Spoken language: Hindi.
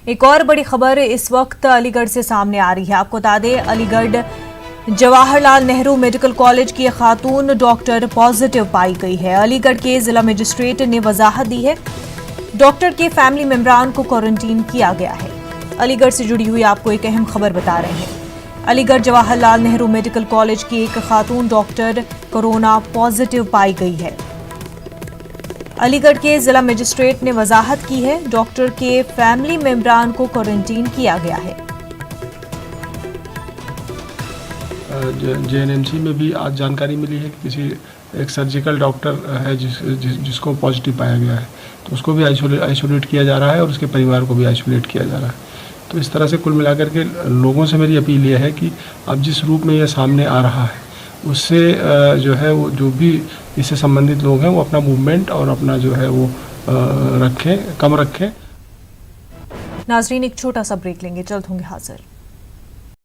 एक और बड़ी खबर इस वक्त अलीगढ़ से सामने आ रही है। आपको बता दें, अलीगढ़ जवाहरलाल नेहरू मेडिकल कॉलेज की एक खातून डॉक्टर पॉजिटिव पाई गई है। अलीगढ़ के जिला मजिस्ट्रेट ने वजाहत दी है, डॉक्टर के फैमिली मेंबरान को क्वारंटीन किया गया है। अलीगढ़ से जुड़ी हुई आपको एक अहम खबर बता रहे हैं। अलीगढ़ जवाहरलाल नेहरू मेडिकल कॉलेज की एक खातून डॉक्टर कोरोना पॉजिटिव पाई गई है। अलीगढ़ के जिला मजिस्ट्रेट ने वजाहत की है, डॉक्टर के फैमिली मेंबरान को क्वारंटीन किया गया है। JNMC में भी आज जानकारी मिली है कि किसी एक सर्जिकल डॉक्टर है जिसको पॉजिटिव पाया गया है, तो उसको भी आइसोलेट किया जा रहा है और उसके परिवार को भी आइसोलेट किया जा रहा है। तो इस तरह से कुल मिलाकर के लोगों से मेरी अपील यह है कि अब जिस रूप में यह सामने आ रहा है उससे जो है वो जो भी इससे संबंधित लोग हैं वो अपना मूवमेंट और अपना जो है वो कम रखें। नाजरीन, एक छोटा सा ब्रेक लेंगे, जल्द होंगे हाजिर।